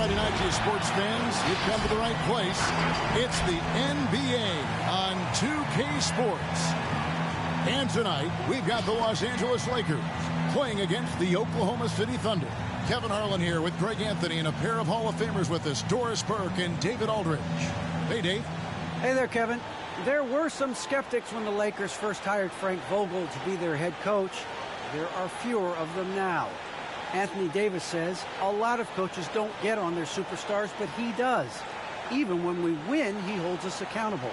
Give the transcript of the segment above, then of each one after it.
Friday night to you sports fans. You've come to the right place. It's the NBA on 2K Sports. And tonight, we've got the Los Angeles Lakers playing against the Oklahoma City Thunder. Kevin Harlan here with Greg Anthony and a pair of Hall of Famers with us, Doris Burke and David Aldridge. Hey, Dave. Hey there, Kevin. There were some skeptics when the Lakers first hired Frank Vogel to be their head coach. There are fewer of them now. Anthony Davis says a lot of coaches don't get on their superstars, but he does. Even when we win, he holds us accountable.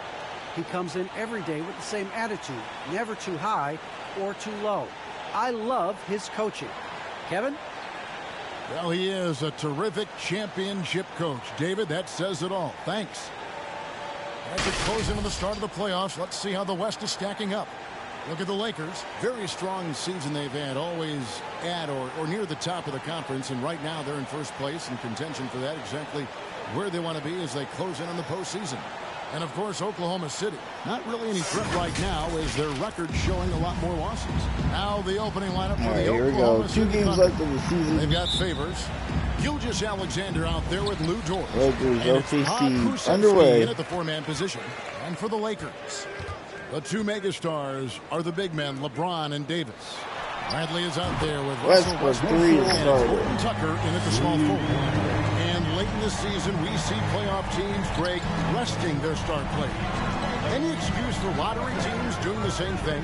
He comes in every day with the same attitude, never too high or too low. I love his coaching. Kevin? Well, he is a terrific championship coach. David, that says it all. Thanks. As we close into the start of the playoffs, let's see how the West is stacking up. Look at the Lakers. Very strong season they've had, always at or near the top of the conference. And right now they're in first place in contention for that, exactly where they want to be as they close in on the postseason. And, of course, Oklahoma City. Not really any threat right now as their record showing a lot more losses. Now the opening lineup for the Oklahoma City Thunder. 2 games left in the season. They've got Favors. Gilgeous-Alexander out there with Lou Dort. Lakers, OKC underway. In at the four-man position. And for the Lakers, the two megastars are the big men, LeBron and Davis. Bradley is out there with Russell Westbrook and Horton Tucker in at the small forward. And late in the season, we see playoff teams, Greg, resting their star players. Any excuse for lottery teams doing the same thing?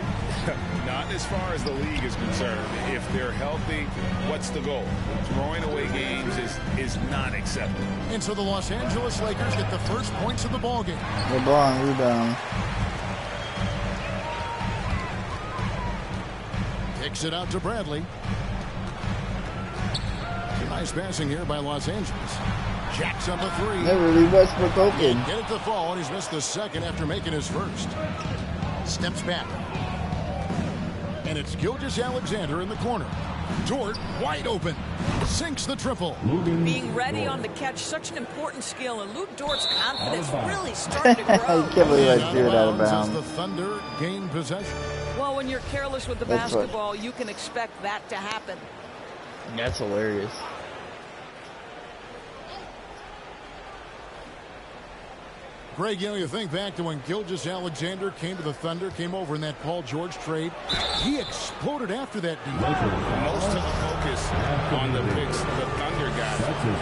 Not as far as the league is concerned. If they're healthy, what's the goal? Throwing away games is not acceptable. And so the Los Angeles Lakers get the first points of the ball game. LeBron rebound. Kicks it out to Bradley. Nice passing here by Los Angeles. Jacks up a three. Never leave Westbrook open. Get it to fall, and he's missed the second after making his first. Steps back. And it's Gilgeous-Alexander in the corner. Dort wide open. Sinks the triple. Being ready on the catch, such an important skill, and Lou Dort's confidence really started to grow. I can't believe I threw it out of bounds. The Thunder gain possession. Well, when you're careless with the basketball, you can expect that to happen. That's hilarious. Greg, you know, you think back to when Gilgeous-Alexander came to the Thunder, came over in that Paul George trade. He exploded after that deal. Most of the focus on the picks the Thunder got.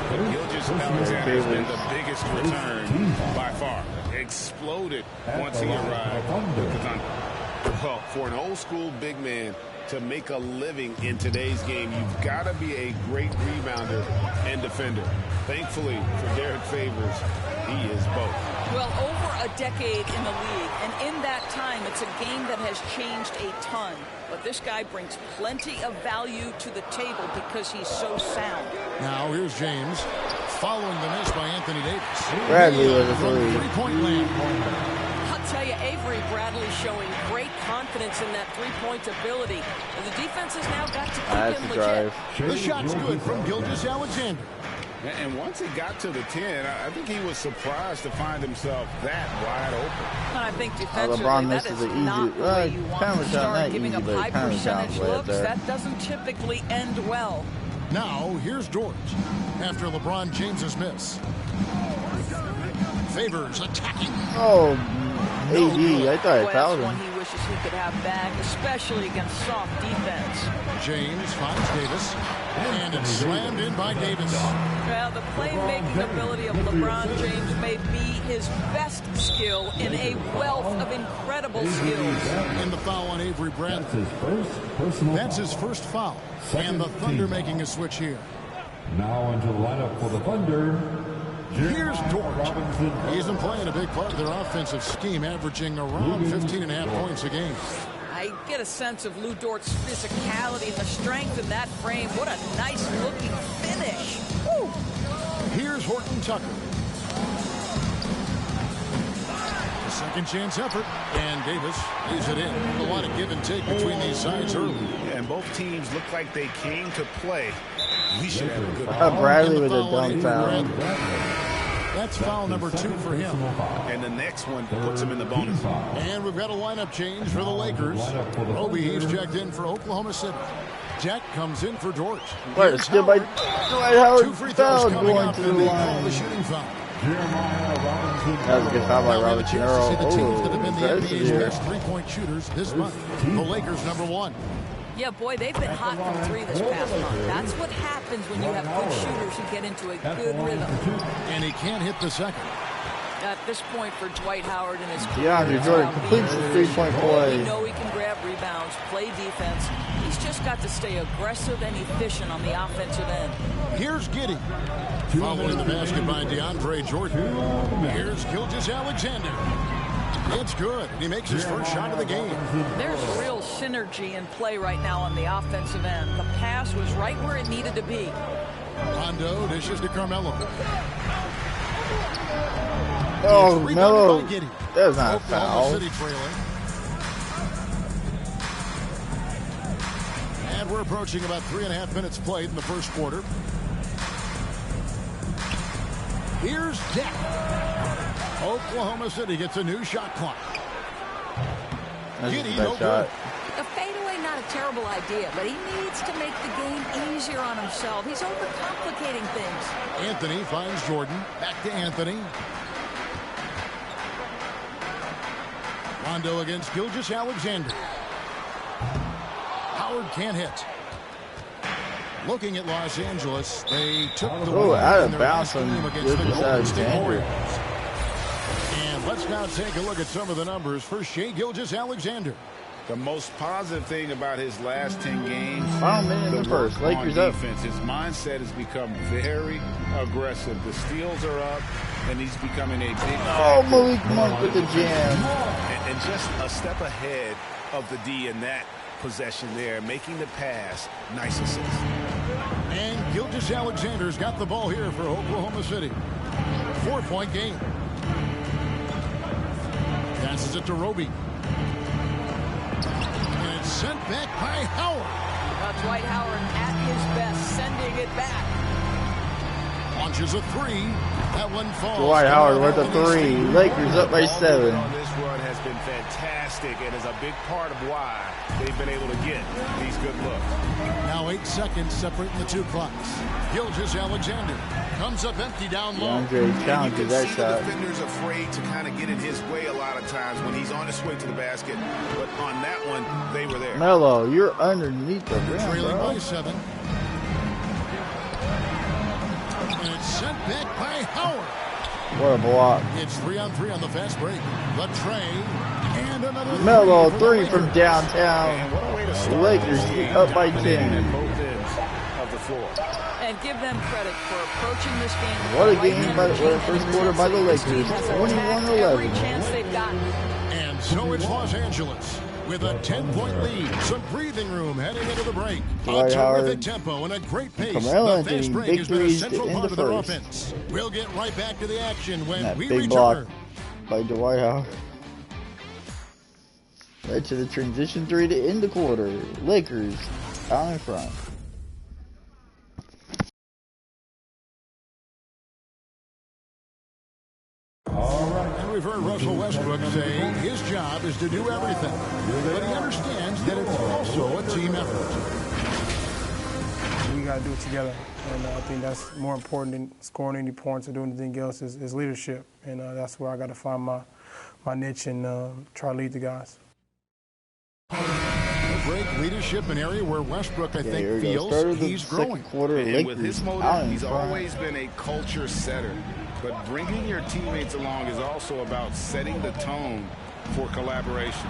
But Gilgeous-Alexander has been the biggest return by far. Exploded once he arrived with the Thunder. Well, for an old-school big man to make a living in today's game, you've got to be a great rebounder and defender. Thankfully for Derek Favors, he is both. Well, over a decade in the league, and in that time, it's a game that has changed a ton. But this guy brings plenty of value to the table because he's so sound. Now here's James, following the miss by Anthony Davis. Bradley with a three. Three-point land. I'll tell you, Avery Bradley showing great confidence in that three-point ability. And the defense has now got to keep him legit. The shot's good from Gilgeous-Alexander. And once he got to the 10, I think he was surprised to find himself that wide open. I think defensively, LeBron that misses is the easy. not where you want to start giving up high percentage looks. That doesn't typically end well. Now, here's Dort after LeBron James's miss. Favors attacking. Oh, AD, I thought I fouled him. One he wishes he could have back, especially against soft defense. James finds Davis, and it's slammed in by Davis. Well, the playmaking ability of LeBron James may be his best skill in a wealth of incredible skills. And the foul on Avery Bradley. That's his first foul. And the Thunder making a switch here. Now into the lineup for the Thunder. Here's Dort. He's been playing a big part of their offensive scheme, averaging around 15.5 points a game. I get a sense of Lou Dort's physicality and the strength in that frame. What a nice-looking finish. Woo. Here's Horton Tucker. A second chance effort, and Davis lays it in. A lot of give and take between these sides early. And both teams look like they came to play. We should have a good Bradley with a dumb foul. That's foul number 2 for him. And the next one puts him in the bonus. And we've got a lineup change for the Lakers. Roby, he's checked in for Oklahoma City. Deck comes in for Dort. What a skip by Dwight Howard. 2 free throws Foul coming going up, to the and they call line. the shooting foul. That was a good foul by Now we have a Robinson. chance to see the teams that Oh, have been the that's NBA's here. best three-point shooters this month. The Lakers #1. Yeah, boy, they've been hot from three this past month. That's what happens when you have good shooters who get into a good rhythm. And he can't hit the second. At this point for Dwight Howard and his career, DeAndre it's Jordan about completes being the three-point efficient. play. We know he can grab rebounds, play defense. He's just got to stay aggressive and efficient on the offensive end. Here's Giddey. Following the basket by DeAndre Jordan. Here's Gilgeous-Alexander. It's good. He makes his first shot of the game. There's real synergy in play right now on the offensive end. The pass was right where it needed to be. Rondo dishes to Carmelo. Oh, It's rebounded Melo. by Giddey. That was not a Oklahoma foul. City trailing. And we're approaching about 3.5 minutes played in the first quarter. Here's Deck. Oklahoma City gets a new shot clock. That's Giddey, a no bad shot. A fadeaway, not a terrible idea, but he needs to make the game easier on himself. He's overcomplicating things. Anthony finds Jordan. Back to Anthony. Rondo against Gilgeous-Alexander. Howard can't hit. Looking at Los Angeles, they took the Oh, win out in of their bounds last game from against the Golden State Gilgeous-Alexander. Warriors. And let's now take a look at some of the numbers for Shai Gilgeous-Alexander. The most positive thing about his last 10 games, Final minute in the first. work Lakers on up. defense. His mindset has become very aggressive. The steals are up, and he's becoming a big Oh, factor. Malik Monk with the jam. And just a step ahead of the D in that possession there, making the pass. Nice assist. And Gilgeous-Alexander's got the ball here for Oklahoma City. 4-point game. Passes it to Roby. And it's sent back by Howard. Dwight Howard at his best, sending it back. Launches a three. That one falls. Dwight Howard with a three. Lakers up by 7. On this run has been fantastic and is a big part of why they've been able to get these good looks. Now 8 seconds separating the two clocks. Gilgeous-Alexander comes up empty down low. DeAndre challenges You can that see shot. the defender's afraid to kind of get in his way a lot of times when he's on his way to the basket. But on that one, they were there. Melo, you're underneath the rim, Trailing bro. by 7. And it's sent back by Howard. What a block. It's 3-on-3 on the fast break. The tray. And another Melo, for the three Lakers. from downtown. And what a way to start Lakers this game, up by dominating 10. at both ends of the floor. And give them credit for approaching this game. with What a the right game by the energy and first quarter by the intensity. This team Lakers, has attacked 21-11. every chance they've gotten. And so it's Los Angeles with a 10-point lead. Some breathing room heading into the break. Dwight A terrific Howard, tempo and a great pace. Carmelo The fast Anthony, break big has been a threes central to part end of the their first. offense. We'll get right back to the action when That we big return. block by Dwight Howard. Led to the transition three to end the quarter. Lakers out in front. And we've heard Russell Westbrook say his job is to do everything. But he understands that it's also a team effort. We got to do it together. And I think that's more important than scoring any points or doing anything else is leadership. And that's where I got to find my niche and try to lead the guys. Break leadership, an area where Westbrook, I Here think, we go. feels Start of the he's growing. second quarter. And Lakers with his out motive, in he's front. always been a culture setter. But bringing your teammates along is also about setting the tone for collaboration.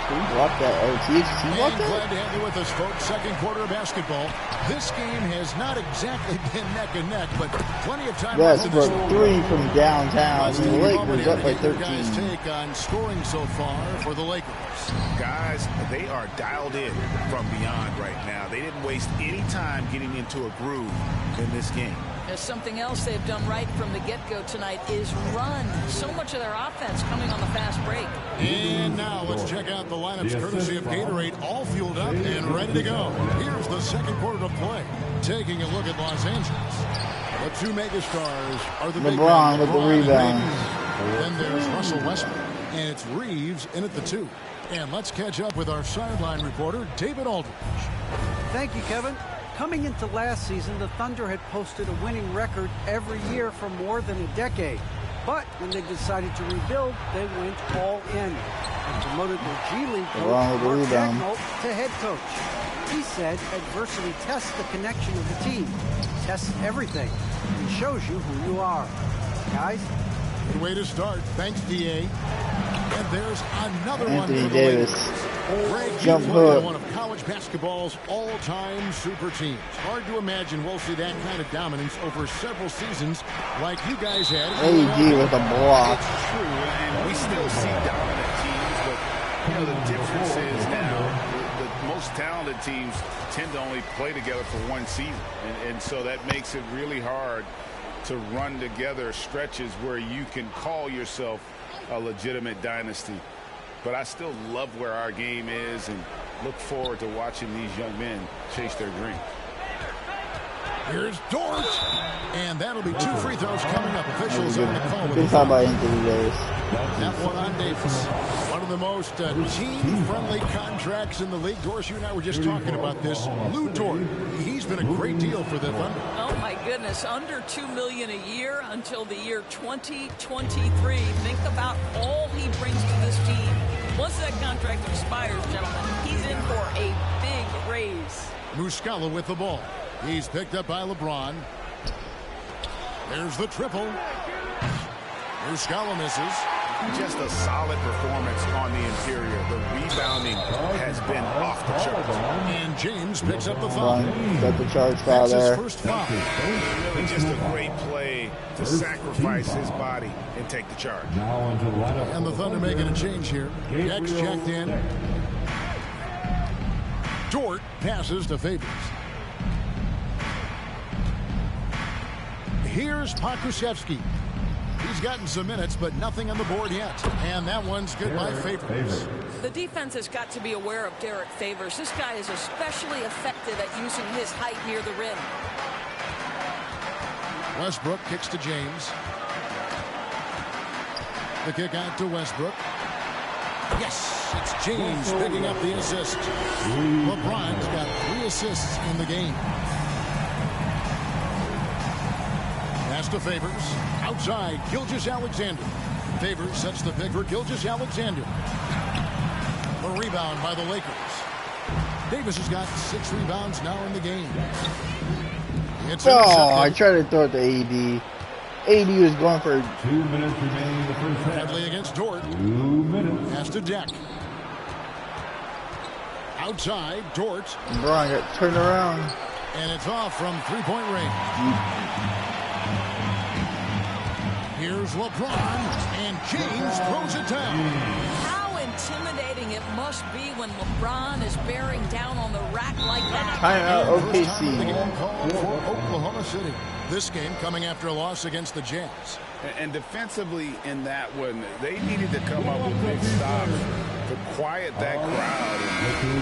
He blocked that. Oh, he And blocked glad that? to have you with us, folks. Second quarter of basketball. This game has not exactly been neck and neck, but plenty of time left in this Westbrook, one. three from downtown. Let's The take a moment Lakers here up to by get your guys' 13. take on scoring so far for the Lakers. Guys, they are dialed in from beyond right now. They didn't waste any time getting into a groove in this game. There's something else they've done right from the get-go tonight is run. So much of their offense coming on the fast break. And now let's check out the lineups courtesy of Gatorade, all fueled up and ready to go. Here's the second quarter of play. Taking a look at Los Angeles. The two megastars are the big LeBron men, with the LeBron and rebound. Davis. Then there's Russell Westbrook, and it's Reeves in at the 2. And let's catch up with our sideline reporter, David Aldridge. Thank you, Kevin. Coming into last season, the Thunder had posted a winning record every year for more than a decade. But when they decided to rebuild, they went all in and promoted their G League coach, Mark Dagnall, to head coach. He said adversity tests the connection of the team, tests everything, and shows you who you are. Guys? Good way to start. Thanks, D.A. And there's another Anthony one for Davis. the Lakers. Jump hook. One of college basketball's all-time super teams. Hard to imagine we'll see that kind of dominance over several seasons like you guys had. AD with a block. It's true, and we still see dominant teams, but you know the difference is now the most talented teams tend to only play together for one season, and so that makes it really hard to run together stretches where you can call yourself a legitimate dynasty. But I still love where our game is and look forward to watching these young men chase their dreams. Here's Dort. And that'll be 2 free throws coming up. Officials on the call. Good call by Anthony Davis. That one on Davis. One of the most team-friendly contracts in the league. Doris, you and I were just talking about this. Lou Dort, he's been a great deal for the Thunder. Oh, my goodness. Under $2 million a year until the year 2023. Think about all he brings to this team. Once that contract expires, gentlemen, he's in for a big raise. Muscala with the ball. He's picked up by LeBron. There's the triple. Muscala misses. Just a solid performance on the interior. The rebounding has been off the charts. And James picks up the foul. Got the charge foul That's there. his first foul. Really just a great play to sacrifice his body and take the charge. Now into the lineup. And the Thunder making a change here. Dex checked in. Dort passes to Favors. Here's Pokusevski. He's gotten some minutes, but nothing on the board yet. And that one's good by Favors. The defense has got to be aware of Derek Favors. This guy is especially effective at using his height near the rim. Westbrook kicks to James. The kick out to Westbrook. Yes, it's James picking up the assist. LeBron's got 3 assists in the game. Pass to Favors. Outside, Gilgeous-Alexander. Favors sets the pick for Gilgeous-Alexander. The rebound by the Lakers. Davis has got 6 rebounds now in the game. It's I tried to throw it to AD. AD was going for 2 minutes remaining in the first half. Bradley against Dort. 2 minutes. Pass to Deck. Outside, Dort. LeBron got turned around. And it's off from 3-point range. Here's LeBron, and James throws it down. How intimidating it must be when LeBron is bearing down on the rack like that. Timeout First time of the OKC. game called for Oklahoma City. This game coming after a loss against the Jazz. And defensively in that one, they needed to come up with big stops to quiet that crowd.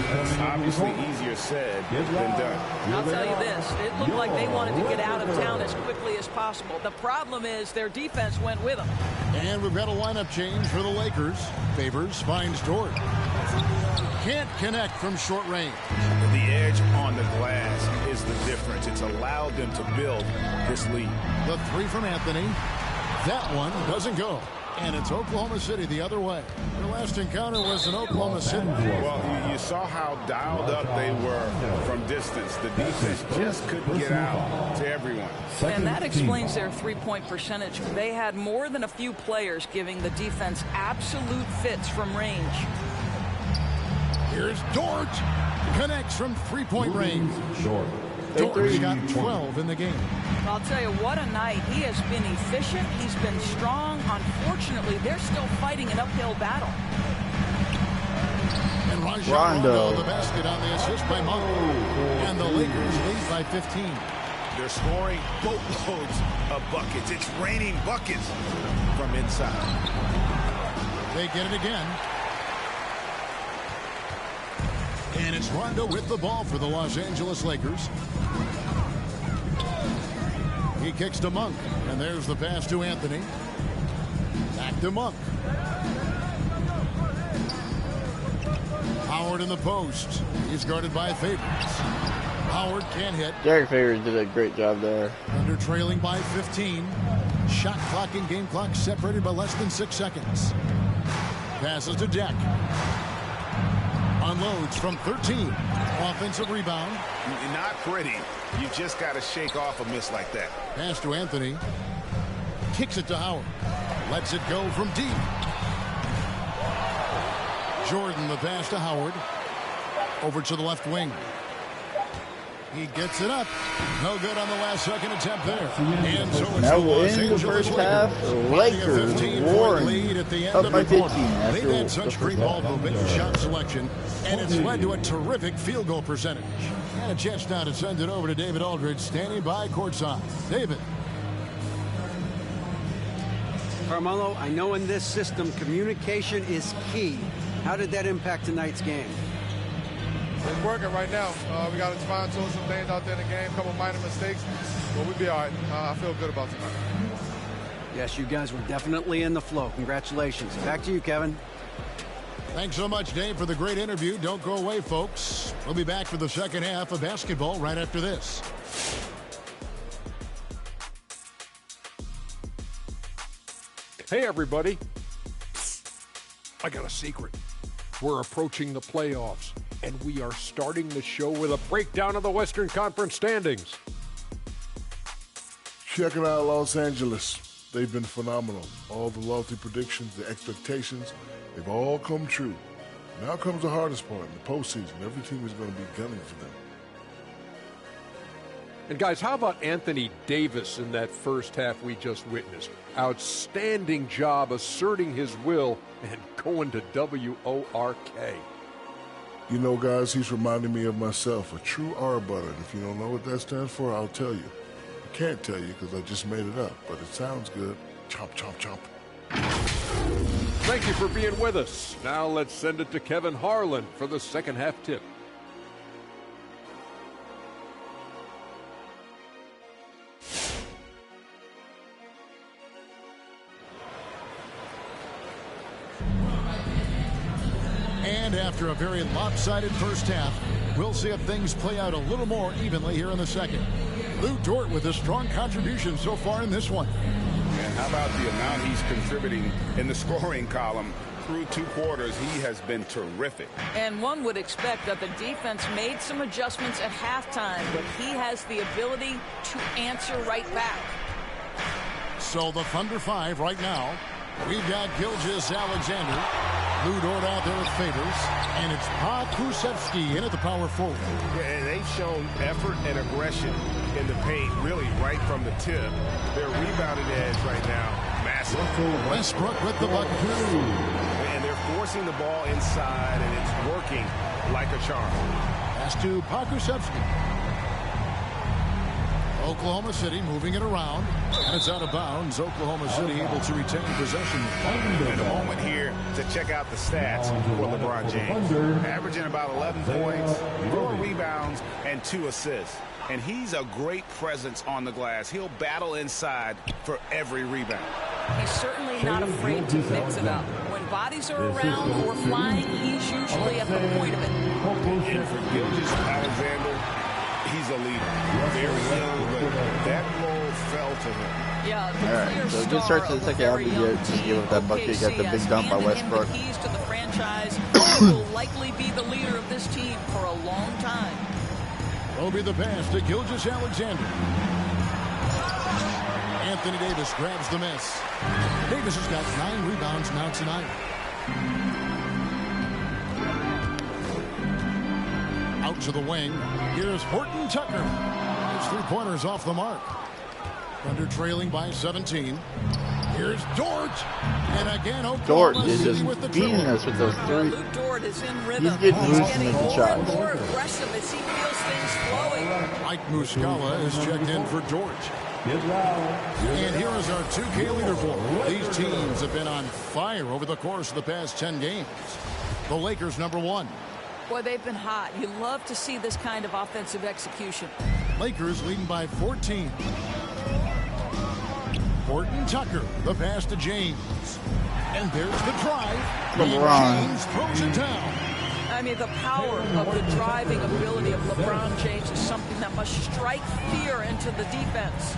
And it's obviously easier said than done. I'll tell you this, it looked like they wanted to get out of town as quickly as possible. The problem is their defense went with them. And we've got a lineup change for the Lakers. Favors finds Dort. Can't connect from short range. The edge on the glass is the difference. It's allowed them to build this lead. The 3 from Anthony. That one doesn't go. And it's Oklahoma City the other way. Their last encounter was in Oklahoma City. Well, you saw how dialed up they were from distance. The defense just couldn't get out to everyone. And that explains their three-point percentage. They had more than a few players giving the defense absolute fits from range. Here's Dort. Connects from 3-point range. Short. Dort's got 12 in the game. I'll tell you, what a night. He has been efficient. He's been strong. Unfortunately, they're still fighting an uphill battle. And Rondo, the basket on the assist by Monk. And the Lakers lead by 15. They're scoring boatloads of buckets. It's raining buckets from inside. They get it again. And it's Rondo with the ball for the Los Angeles Lakers. He kicks to Monk. And there's the pass to Anthony. Back to Monk. Howard in the post. He's guarded by Favors. Howard can't hit. Derek Favors did a great job there. Thunder trailing by 15. Shot clock and game clock separated by less than 6 seconds. Passes to Deck. Unloads from 13. Offensive rebound. Not pretty. You just got to shake off a miss like that. Pass to Anthony. Kicks it to Howard. Lets it go from deep. Jordan the pass to Howard. Over to the left wing. He gets it up. No good on the last second attempt there. And so it's Now the Los in the Angeles first half, Lakers Lakers lead at the end up of by the 15 quarter. after They've had such the great first ball half. movement and shot selection, and it's led to a terrific field goal percentage. And a chance now to send it over to David Aldridge, standing by courtside. David. Carmelo, I know in this system communication is key. How did that impact tonight's game? It's working right now. We got to fine-tune some things out there in the game, a couple minor mistakes, but we'll be all right. I feel good about tonight. Yes, you guys were definitely in the flow. Congratulations. Back to you, Kevin. Thanks so much, Dave, for the great interview. Don't go away, folks. We'll be back for the second half of basketball right after this. Hey, everybody. I got a secret. We're approaching the playoffs, and we are starting the show with a breakdown of the Western Conference standings. Check it out, Los Angeles. They've been phenomenal. All the lofty predictions, the expectations, they've all come true. Now comes the hardest part, in the postseason. Every team is going to be gunning for them. And guys, how about Anthony Davis in that first half we just witnessed? Outstanding job asserting his will and going to WORK. You know, guys, he's reminding me of myself, a true R-butter. And if you don't know what that stands for, I'll tell you. I can't tell you because I just made it up, but it sounds good. Chomp, chomp, chomp. Thank you for being with us. Now let's send it to Kevin Harlan for the second half tip. And after a very lopsided first half, we'll see if things play out a little more evenly here in the second. Lou Dort with a strong contribution so far in this one. And how about the amount he's contributing in the scoring column? Through 2 quarters, he has been terrific. And one would expect that the defense made some adjustments at halftime, but he has the ability to answer right back. So the Thunder 5 right now. We've got Gilgeous-Alexander. Lou Dort out there with Favors. And it's Pokusevski in at the power forward. Yeah, and they've shown effort and aggression in the paint, really right from the tip. Their rebounding edge right now, massive. Westbrook with the bucket. And they're forcing the ball inside, and it's working like a charm. Pass to Pokusevski. Oklahoma City moving it around, and it's out of bounds. Oklahoma City able to retain possession. And a moment here to check out the stats for LeBron James. Averaging about 11 points, 4 rebounds, and 2 assists. And he's a great presence on the glass. He'll battle inside for every rebound. He's certainly not afraid to mix it up. When bodies are around or flying, he's usually at the point of it. And for Gilgeous-Alexander, he's a leader. Very young, but that role fell to him. Yeah, the All right, clear so star good start to the of a second half. very We young just team. give up that bucket, got the OKC big has dunk by handed him Westbrook. the keys to the franchise. He will likely be the leader of this team for a long time. Will be the pass to Gilgeous-Alexander. Anthony Davis grabs the miss. Davis has got 9 rebounds now tonight. Out to the wing. Here's Horton Tucker. His 3-pointers off the mark. Thunder trailing by 17. Here's Dort. And again, Dort Oklahoma is City just with the beating triple. us with those 3. Luke Dort is in rhythm. He's getting loose in getting the more shots. and more aggressive as he feels things flowing. Mike Muscala is checked in for Dort. And here is our 2K leaderboard. These teams have been on fire over the course of the past 10 games. The Lakers #1. Boy, they've been hot. You love to see this kind of offensive execution. Lakers leading by 14. Horton Tucker, the pass to James. And there's the drive. LeBron. James throws it down. I mean, the power of the driving ability of LeBron James is something that must strike fear into the defense.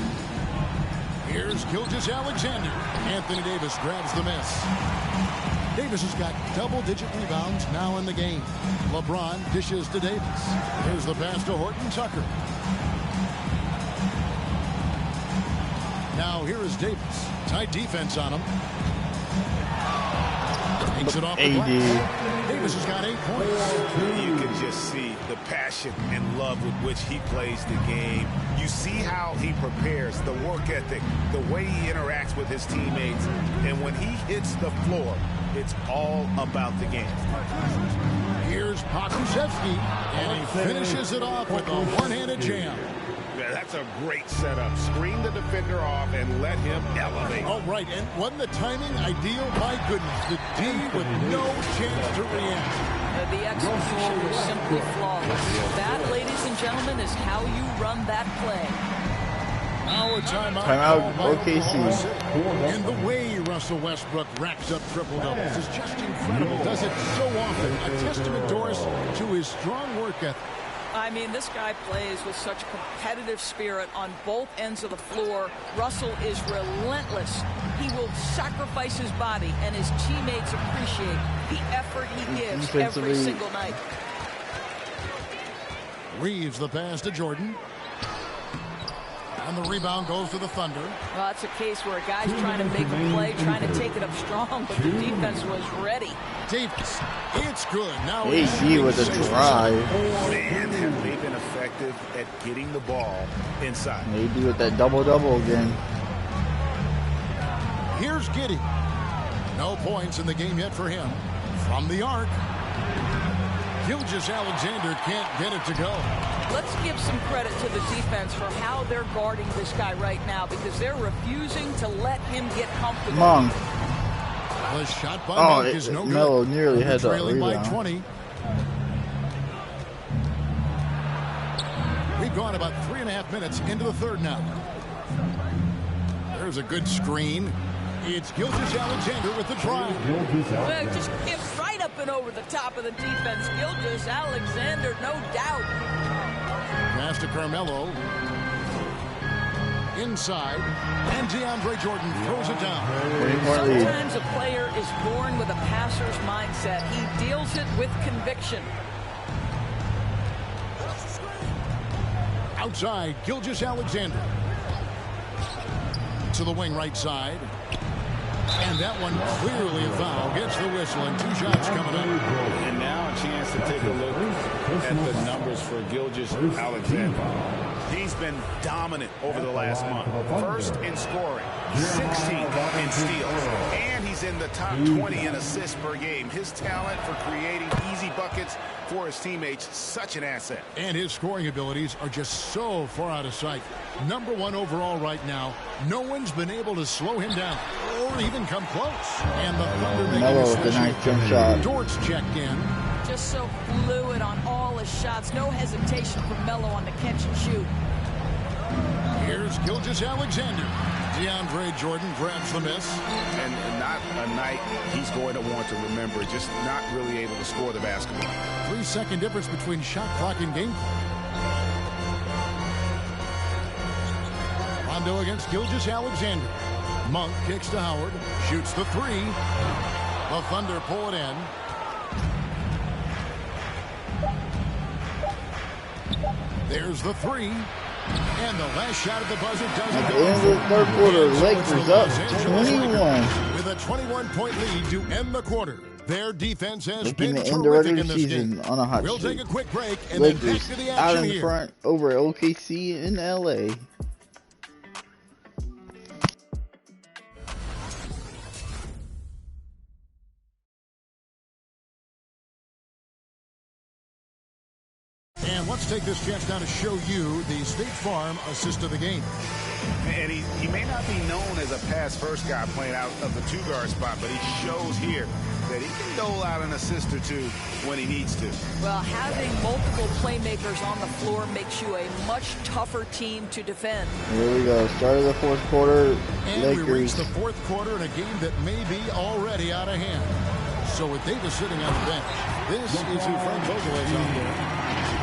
Here's Gilgeous-Alexander. Anthony Davis grabs the miss. Davis has got double-digit rebounds now in the game. LeBron dishes to Davis. Here's the pass to Horton Tucker. Now here is Davis. Tight defense on him. Takes it off the glass. Davis has got 8 points. You can just see the passion and love with which he plays the game. You see how he prepares, the work ethic, the way he interacts with his teammates. And when he hits the floor, it's all about the game. Here's Pokusevski, and he finishes it off with a one-handed jam. Yeah, that's a great setup. Screen the defender off and let him elevate. Oh, right. And wasn't the timing ideal? My goodness. The D with no chance to react. The execution was simply flawless. That, ladies and gentlemen, is how you run that play. Now a timeout, OKC. And the way Russell Westbrook racks up triple-doubles is just incredible. Does it so often. A testament, Doris, to his strong work ethic. I mean, this guy plays with such a competitive spirit on both ends of the floor. Russell is relentless. He will sacrifice his body, and his teammates appreciate the effort he gives every single night. Reeves the pass to Jordan. And the rebound goes to the Thunder. Well, that's a case where a guy's trying to make a play, trying to take it up strong, but the defense was ready. Davis, it's good. Now AD with a drive. Man, have they been effective at getting the ball inside. AD with that double-double again. Here's Giddey. No points in the game yet for him. From the arc. Gilgeous-Alexander can't get it to go. Let's give some credit to the defense for how they're guarding this guy right now, because they're refusing to let him get comfortable. Monk. The shot by Monk is no good. Melo nearly had that trailing by rebound. 20. We've gone about 3.5 minutes into the third now. There's a good screen. It's Gilgeous-Alexander with the drive. Well, just get right up and over the top of the defense. Gilgeous-Alexander, no doubt. Pass to Carmelo. Inside. And DeAndre Jordan throws it down. Sometimes a player is born with a passer's mindset. He deals it with conviction. Outside, Gilgeous-Alexander. To the wing right side. And that one clearly a foul. Gets the whistle and 2 shots coming up. And now a chance to take a look at the numbers for Gilgeous-Alexander. He's been dominant over the last month. First in scoring, 16th in steals, and he's in the top 20 in assists per game. His talent for creating easy buckets for his teammates, such an asset. And his scoring abilities are just so far out of sight. #1 overall right now. No one's been able to slow him down or even come close. And the Thunder making Melo a with the switch. nice jump shot. Dortz checked in. Just so fluid on all his shots. No hesitation from Melo on the catch and shoot. Here's Gilgeous-Alexander. DeAndre Jordan grabs the miss. And not a night he's going to want to remember, just not really able to score the basketball. 3-second difference between shot clock and game clock. Rondo against Gilgeous-Alexander. Monk kicks to Howard. Shoots the 3. The Thunder pull it in. There's the 3. And the last shot of the buzzer doesn't At the go. end of the third quarter, Lakers up 21. With a 21-point lead to end the quarter. Their defense has Looking been to end the terrific regular in this season game. on a hot We'll streak. take a quick break and then back Lakers to the out action in here. front over OKC in LA. And let's take this chance now to show you the State Farm assist of the game. And he may not be known as a pass-first guy playing out of the 2-guard spot, but he shows here that he can dole out an assist or 2 when he needs to. Well, having multiple playmakers on the floor makes you a much tougher team to defend. Here we go. Start of the fourth quarter. And Lakers. we reach the fourth quarter in a game that may be already out of hand. So with Davis sitting on the bench, This is who Frank Vogel is out there.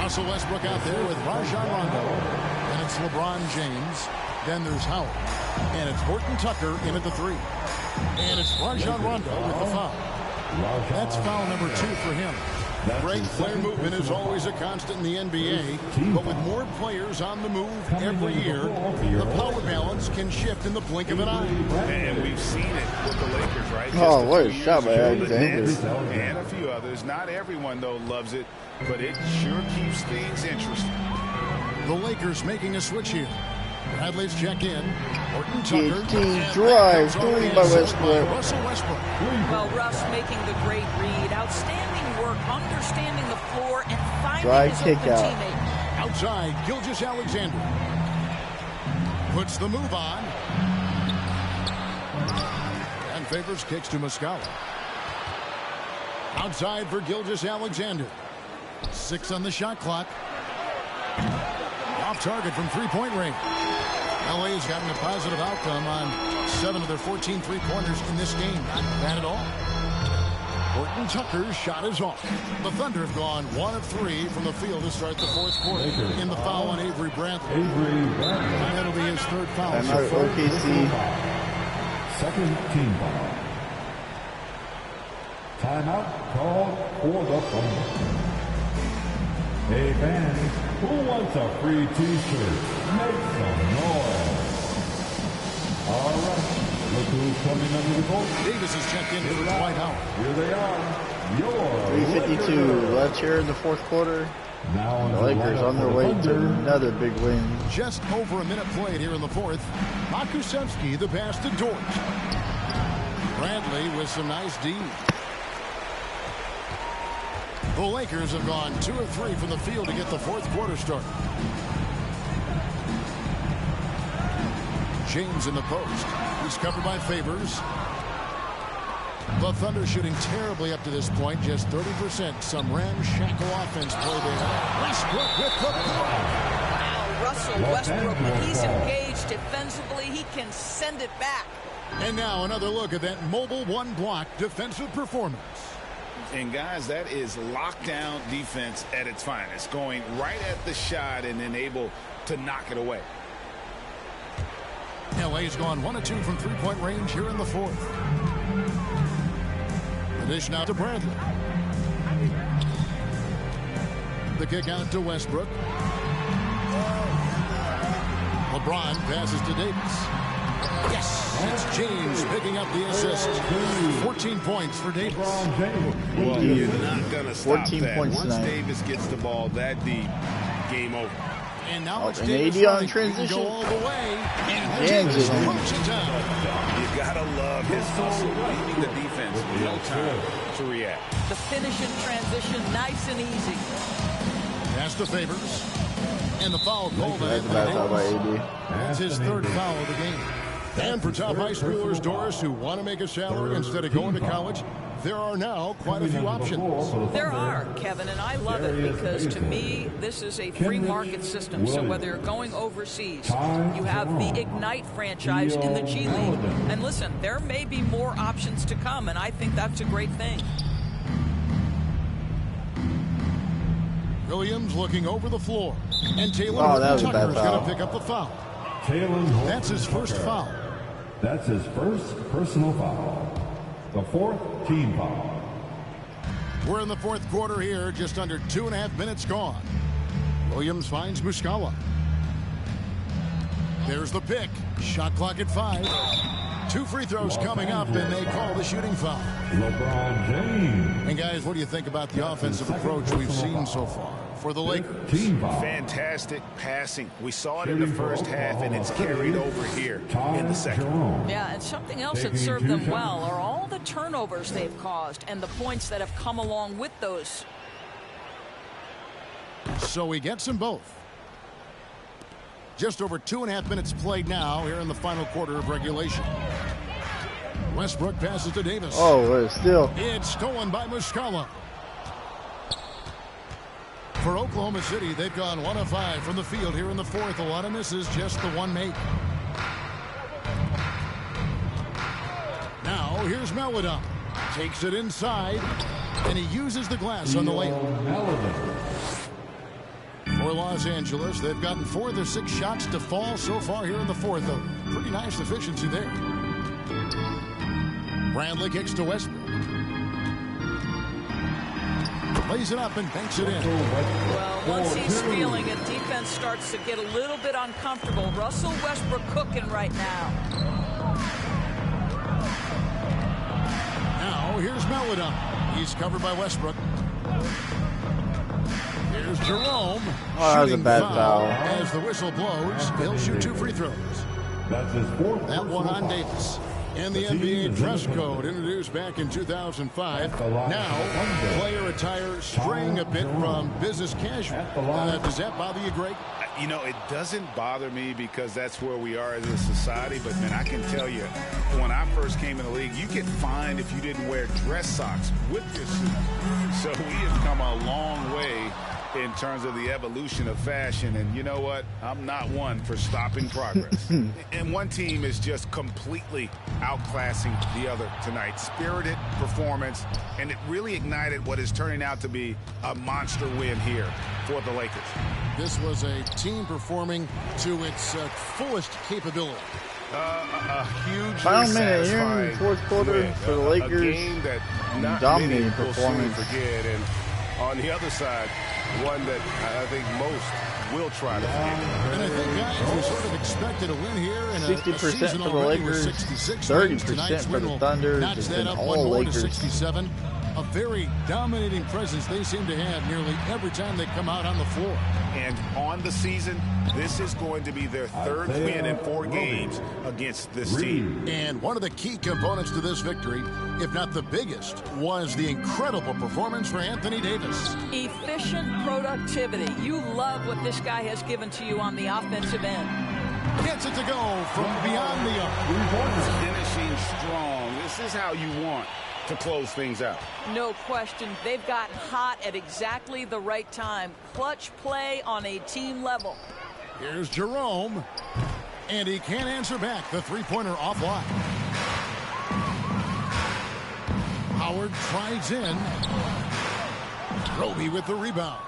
Russell Westbrook out there with Rajon Rondo. And it's LeBron James. Then there's Howard. And it's Horton Tucker in at the 3. And it's Rajon Rondo with the foul. That's foul number 2 for him. Great player movement is always a constant in the NBA, but with more players on the move every year, the power balance can shift in the blink of an eye. And we've seen it with the Lakers, right? Oh, what a shot by Alexander. And a few others. Not everyone, though, loves it, but it sure keeps things interesting. The Lakers making a switch here. Bradley's check in. Horton Tucker. Drive. 3 by Westbrook. Russell Westbrook. Well, Russ making the great read. Outstanding work, understanding the floor, and finding Drive, his kick open out. teammate. Outside, Gilgeous-Alexander. Puts the move on. And favors kicks to Muscala. Outside for Gilgeous-Alexander. 6 on the shot clock. Off target from three-point range. LA has gotten a positive outcome on 7 of their 14 three-pointers in this game. Not bad at all. Horton Tucker's shot is off. The Thunder have gone 1 of 3 from the field to start the 4th quarter. In the foul on Avery Bradley. And that'll be his 3rd foul. And our OKC. Second team foul. Timeout called for the Thunder. Hey fans, who wants a free t-shirt? Make some noise. All right, look who's coming under the court. Davis is checked in for Dwight Howard. Here they are. Your 3:52 left here in the 4th quarter. Now The Lakers on their way to another big win. Just over a minute played here in the 4th. Makusevsky the pass to Dort. Bradley with some nice D. The Lakers have gone 2 of 3 from the field to get the 4th quarter started. James in the post. He's covered by Favors. The Thunder shooting terribly up to this point, just 30%. Some ramshackle offense play there. Westbrook with the block. Now, Russell Westbrook, when he's engaged defensively, he can send it back. And now another look at that mobile one-block defensive performance. And guys, that is lockdown defense at its finest, going right at the shot and then able to knock it away. LA's gone 1 of 2 from three-point range here in the 4th. The dish now to Bradley. The kick out to Westbrook. LeBron passes to Davis. Yes, it's James picking up the assist. 14 points for Davis. Well, you're not going to stop 14 that. points Once tonight. Davis gets the ball that deep, game over. And now it's an Davis 80 on running. transition. He can go all the way. And Jams Davis it. punches it down. You got to love his hustle, leaving the defense with no time to react. The finish in transition, nice and easy. Pass to Favors. And the foul called on That's a bad foul by Davis. AD. That's his 3rd foul of the game. And for top high schoolers, Doris, who want to make a salary instead of going to college, there are now quite a few options. There are, Kevin, and I love it because to me, this is a free market system. So whether you're going overseas, you have the Ignite franchise in the G League. And listen, there may be more options to come, and I think that's a great thing. Williams looking over the floor. And Taylor that was a bad Tucker is going foul. to pick up the foul. That's his first foul. That's his first personal foul. The 4th team foul. We're in the 4th quarter here, just under 2.5 minutes gone. Williams finds Muscala. There's the pick. Shot clock at 5. 2 free throws coming up, and they call the shooting foul. LeBron James. And guys, what do you think about the offensive approach we've seen so far for the Lakers? Team foul. Fantastic passing. We saw it in the first half, and it's carried over here in the second. Yeah, and something else that served them well are all the turnovers they've caused and the points that have come along with those. So he gets them both. Just over 2.5 minutes played now here in the final quarter of regulation. Westbrook passes to Davis. Oh, still. It's stolen by Muscala. For Oklahoma City, they've gone 1 of 5 from the field here in the 4th. A lot of misses, just the 1 make. Now here's Melodon. Takes it inside. And he uses the glass on the layup. For Los Angeles, they've gotten 4 of their 6 shots to fall so far here in the fourth. A pretty nice efficiency there. Bradley kicks to Westbrook. Lays it up and banks it in. Well, once he's feeling it, defense starts to get a little bit uncomfortable. Russell Westbrook cooking right now. Now, here's Melodon. He's covered by Westbrook. Here's Jerome. Oh, that was a bad foul. As the whistle blows, he'll shoot 2 free throws. That's his 4th. That one on Davis. And the NBA dress code introduced back in 2005. Now, player attire straying a bit from business casual. Does that bother you, Greg? You know, it doesn't bother me because that's where we are as a society. But, man, I can tell you, when I first came in the league, you get fined if you didn't wear dress socks with your suit. So we have come a long way in terms of the evolution of fashion. And you know what? I'm not one for stopping progress. And one team is just completely outclassing the other tonight. Spirited performance, and it really ignited what is turning out to be a monster win here for the Lakers. This was a team performing to its fullest capability. A huge Final minute here in the fourth quarter for the Lakers. A game that not dominating many will performance. soon forget. And on the other side, one that I think most will try to forget. And I think, guys, we sort of expected a win here. And 60% for the Lakers, 30% for the Thunder. Notch Just that been up all one more to Lakers. 67. A very dominating presence they seem to have nearly every time they come out on the floor. And on the season, this is going to be their 3rd win in 4 games against this team. And one of the key components to this victory, if not the biggest, was the incredible performance for Anthony Davis. Efficient productivity. You love what this guy has given to you on the offensive end. Gets it to go from beyond the arc. Finishing strong. This is how you want to close things out. No question. They've gotten hot at exactly the right time. Clutch play on a team level. Here's Jerome. And he can't answer back. The three-pointer offline. Howard tries in. Roby with the rebound.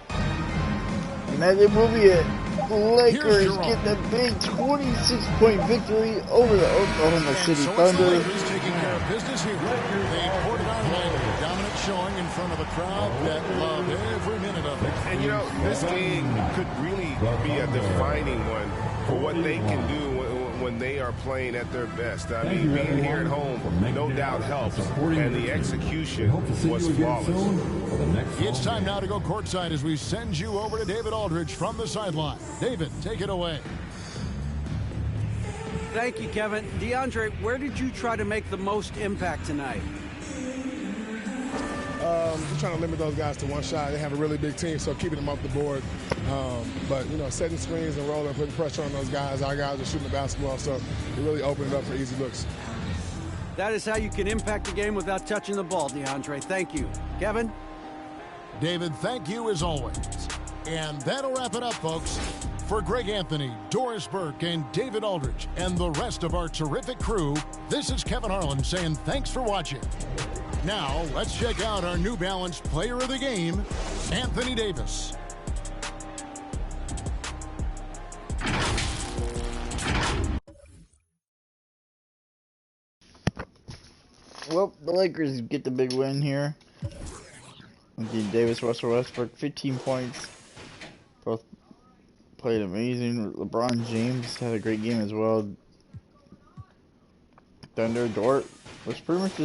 And as it will be it. The Lakers get the big 26-point victory over the Oklahoma City Thunder. The Lakers taking care of business here. They poured it on Lakers. Dominant showing in front of a crowd that loved every minute of it. And, you know, this game could really be a defining one for what they can do when they are playing at their best. I mean, being here at home, no doubt helps, and the execution was flawless. It's time now to go courtside as we send you over to David Aldridge from the sideline. David, take it away. Thank you, Kevin. DeAndre, where did you try to make the most impact tonight? We're trying to limit those guys to one shot. They have a really big team, so keeping them off the board. But, you know, setting screens and rolling, putting pressure on those guys. Our guys are shooting the basketball, so it really opened it up for easy looks. That is how you can impact the game without touching the ball, DeAndre. Thank you. Kevin? David, thank you as always. And that'll wrap it up, folks. For Greg Anthony, Doris Burke, and David Aldridge, and the rest of our terrific crew, this is Kevin Harlan saying thanks for watching. Now, let's check out our New Balance Player of the Game, Anthony Davis. Well, the Lakers get the big win here. Anthony Davis, Russell Westbrook, 15 points. Both played amazing. LeBron James had a great game as well. Thunder, Dort was pretty much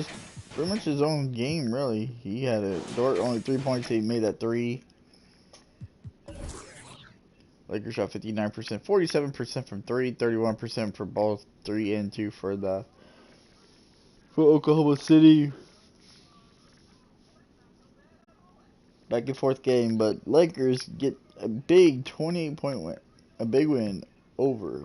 his own game, really. He had Dort only 3 points. He made that 3. Lakers shot 59%, 47% from 3, 31% for both 3 and 2 for Oklahoma City. Back and forth game, but Lakers get a big 28-point win, a big win over